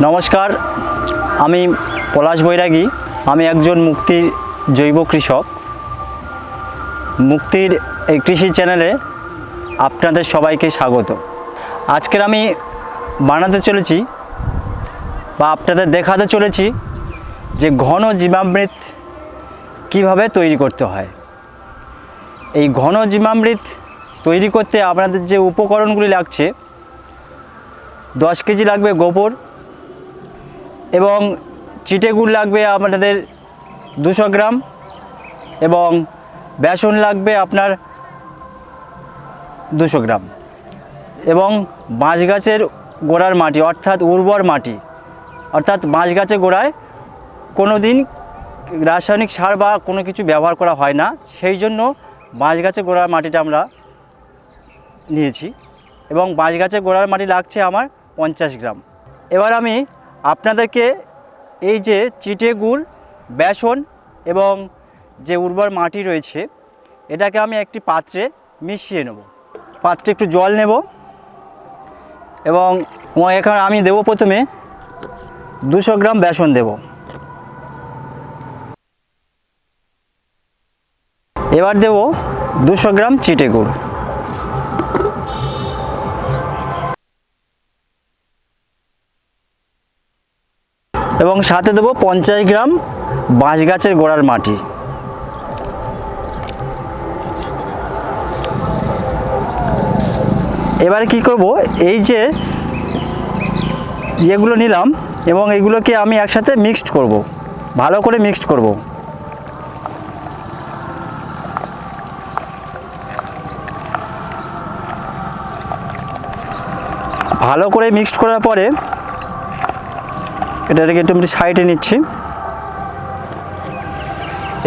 নমস্কার, আমি পলাশ বৈরাগী। আমি একজন মুক্তির জৈব কৃষক। মুক্তির এই কৃষি চ্যানেলে আপনাদের সবাইকে স্বাগত। আজকের আমি বানাতে চলেছি বা আপনাদের দেখাতে চলেছি যে ঘন জীবামৃত কীভাবে তৈরি করতে হয়। এই ঘন জীবামৃত তৈরি করতে আপনাদের যে উপকরণগুলি লাগছে, 10 কেজি লাগবে গোবর এবং চিটে গুড় লাগবে আপনাদের 200 গ্রাম এবং বেসন লাগবে আপনার 200 গ্রাম এবং বাঁশ গাছের গোড়ার মাটি অর্থাৎ উর্বর মাটি, অর্থাৎ বাঁশ গাছের গোড়ায় কোনো দিন রাসায়নিক সার বা কোনো কিছু ব্যবহার করা হয় না, সেই জন্য বাঁশ গাছের গোড়ার মাটিটা আমরা নিয়েছি এবং বাঁশ গাছের গোড়ার মাটি লাগছে আমার 50 গ্রাম। এবার আমি আপনাদেরকে এই যে চিটে গুড়, বেসন এবং যে উর্বর মাটি রয়েছে এটাকে আমি একটি পাত্রে মিশিয়ে নেব। পাত্রে একটু জল নেব এবং এখানে আমি দেব প্রথমে 200 গ্রাম বেসন দেব। এবার দেব 200 গ্রাম চিটে গুড় এবং সাথে দেবো 50 গ্রাম বাঁশ গাছের গোড়ার মাটি। এবারে কি করব, এই যে যেগুলো নিলাম এবং এগুলোকে আমি একসাথে মিক্সড করব, ভালো করে মিক্সড করব। ভালো করে মিক্সড করার পরে এটাকে একটু সাইডে নিচ্ছি।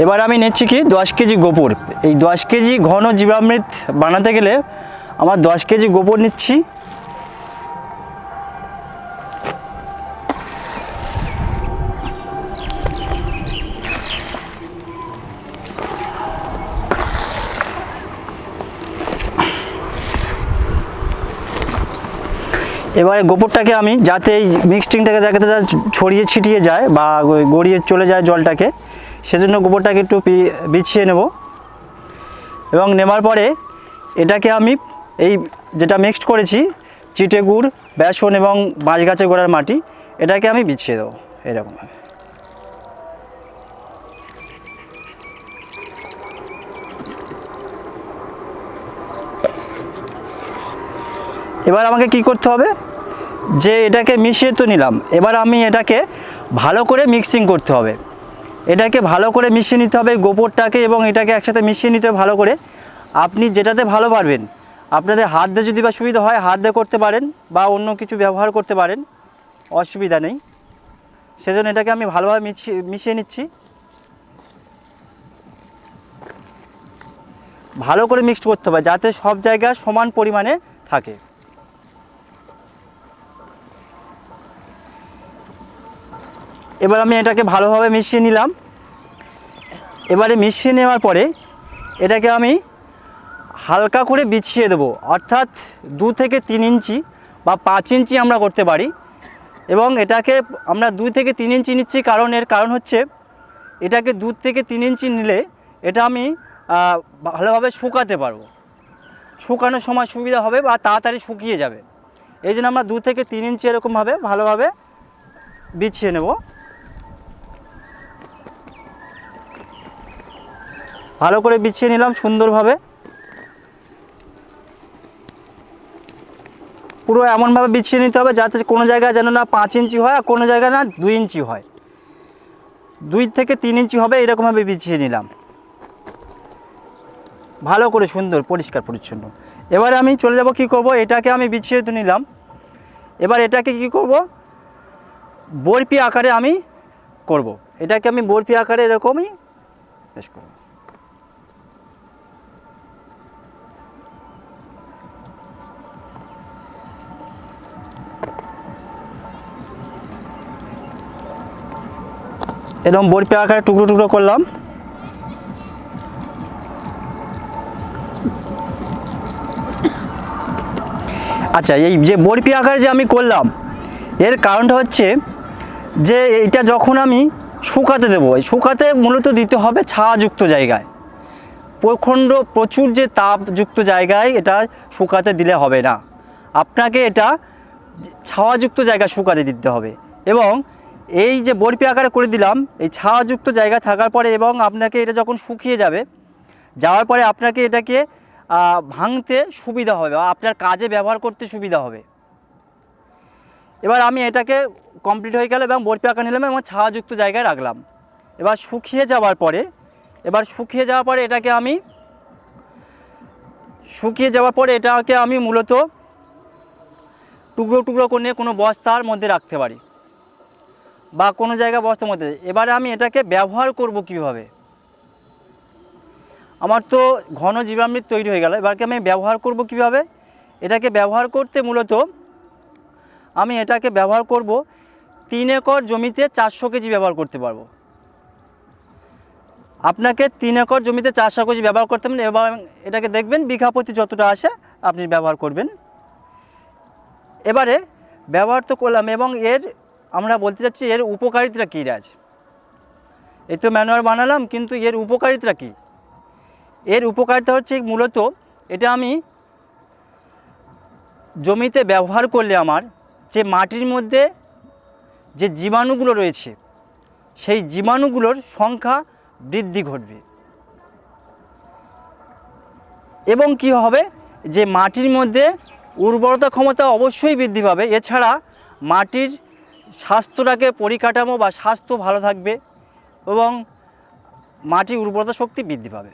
এবার আমি নিচ্ছি কি 10 কেজি গোবর। এই 10 কেজি ঘন জীবামৃত বানাতে গেলে আমার 10 কেজি গোবর নিচ্ছি। এবারে গোবরটাকে আমি যাতে এই মিক্সটিংটাকে যাতে ছড়িয়ে ছিটিয়ে যায় বা গড়িয়ে চলে যায় জলটাকে, সেজন্য গোবরটাকে একটু বিছিয়ে নেব এবং নেবার পরে এটাকে আমি এই যেটা মিক্সড করেছি চিটে গুড়, বেসন এবং বাঁশ গাছের গোড়ার মাটি, এটাকে আমি বিছিয়ে দেবো এরকমভাবে। এবার আমাকে কি করতে হবে, যে এটাকে মিশিয়ে তো নিলাম, এবার আমি এটাকে ভালো করে মিক্সিং করতে হবে। এটাকে ভালো করে মিশিয়ে নিতে হবে গোবরটাকে এবং এটাকে একসাথে মিশিয়ে নিতে হবে ভালো করে। আপনি যেটাতে ভালো পারবেন, আপনাদের হাত দিয়ে যদি বা সুবিধা হয় হাত দিয়ে করতে পারেন বা অন্য কিছু ব্যবহার করতে পারেন, অসুবিধা নেই। সেজন্য এটাকে আমি ভালোভাবে মিশিয়ে নিচ্ছি। ভালো করে মিক্সড করতে হবে যাতে সব জায়গায় সমান পরিমাণে থাকে। এবার আমি এটাকে ভালোভাবে মিশিয়ে নিলাম। এবারে মিশিয়ে নেওয়ার পরে এটাকে আমি হালকা করে বিছিয়ে দেবো, অর্থাৎ 2 থেকে 3 ইঞ্চি বা 5 ইঞ্চি আমরা করতে পারি। এবং এটাকে আমরা 2 থেকে 3 ইঞ্চি নিচ্ছি কারণ এর কারণ হচ্ছে এটাকে 2 থেকে 3 ইঞ্চি নিলে এটা আমি ভালোভাবে শুকাতে পারবো, শুকানোর সময় সুবিধা হবে বা তাড়াতাড়ি শুকিয়ে যাবে। এই জন্য আমরা 2 থেকে 3 ইঞ্চি এরকমভাবে ভালোভাবে বিছিয়ে নেব। ভালো করে বিছিয়ে নিলাম সুন্দরভাবে, পুরো এমনভাবে বিছিয়ে নিতে হবে যাতে কোনো জায়গায় যেন না 5 ইঞ্চি হয় আর কোনো জায়গায় না 2 ইঞ্চি হয়, 2 থেকে 3 ইঞ্চি হবে এরকমভাবে বিছিয়ে নিলাম ভালো করে, সুন্দর পরিষ্কার পরিচ্ছন্ন। এবারে আমি চলে যাব কি করব, এটাকে আমি বিছিয়ে তো নিলাম। এবার এটাকে কি করব, বরফি আকারে আমি করব। এটাকে আমি বরফি আকারে এরকমই পেশ করব। এরকম বরফি আকারে টুকরো টুকরো করলাম। আচ্ছা, এই যে বরফি আকারে যে আমি করলাম, এর কারণটা হচ্ছে যে এটা যখন আমি শুকাতে দেবো, এই শুকাতে মূলত দিতে হবে ছায়াযুক্ত জায়গায়। প্রচুর যে তাপযুক্ত জায়গায় এটা শুকাতে দিলে হবে না, আপনাকে এটা ছায়াযুক্ত জায়গায় শুকাতে দিতে হবে। এবং এই যে বরফি আকারে করে দিলাম, এই ছায়াযুক্ত জায়গা থাকার পরে এবং আপনাকে এটা যখন শুকিয়ে যাওয়ার পরে আপনাকে এটাকে ভাঙতে সুবিধা হবে, আপনার কাজে ব্যবহার করতে সুবিধা হবে। এবার আমি এটাকে কমপ্লিট হয়ে গেল এবং বরফি আকার নিলাম এবং ছায়াযুক্ত জায়গায় রাখলাম। এবার শুকিয়ে যাওয়ার পরে এটাকে আমি মূলত টুকরো টুকরো করে কোনো বস্তার মধ্যে রাখতে পারি বা কোনো জায়গায় বস্তার মধ্যে। এবারে আমি এটাকে ব্যবহার করব কিভাবে, আমার তো ঘন জীবামৃত তৈরি হয়ে গেল, এবারকে আমি ব্যবহার করব কিভাবে। এটাকে ব্যবহার করতে মূলত আমি এটাকে ব্যবহার করব 3 একর জমিতে 400 কেজি ব্যবহার করতে পারবো। আপনাকে 3 একর জমিতে 400 কেজি ব্যবহার করতে হবে এবং এটাকে দেখবেন বিঘা প্রতি যতটা আসে আপনি ব্যবহার করবেন। এবারে ব্যবহার তো করলাম এবং আমরা বলতে চাচ্ছি এর উপকারিতা কী আছে। এই তো ম্যানুয়ার বানালাম, কিন্তু এর উপকারিতা কী? এর উপকারিতা হচ্ছে মূলত এটা আমি জমিতে ব্যবহার করলে আমার যে মাটির মধ্যে যে জীবাণুগুলো রয়েছে সেই জীবাণুগুলোর সংখ্যা বৃদ্ধি ঘটবে এবং কি হবে যে মাটির মধ্যে উর্বরতা ক্ষমতা অবশ্যই বৃদ্ধি পাবে। এছাড়া মাটির স্বাস্থ্যটাকে পরিকাঠামো বা স্বাস্থ্য ভালো থাকবে এবং মাটির উর্বরতা শক্তি বৃদ্ধি পাবে।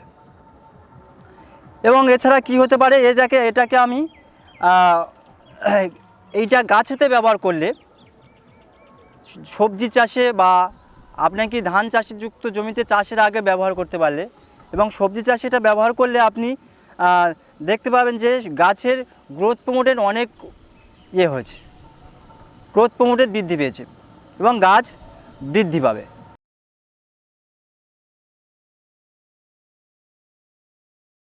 এবং এছাড়া কি হতে পারে, এটাকে আমি এইটা গাছেতে ব্যবহার করলে সবজি চাষে বা আপনাকে ধান চাষযুক্ত জমিতে চাষের আগে ব্যবহার করতে পারলে এবং সবজি চাষে এটা ব্যবহার করলে আপনি দেখতে পাবেন যে গাছের গ্রোথ প্রমোটের অনেক হয়েছে, গ্রোথ প্রমোটের বৃদ্ধি পেয়েছে এবং গাছ বৃদ্ধি পাবে।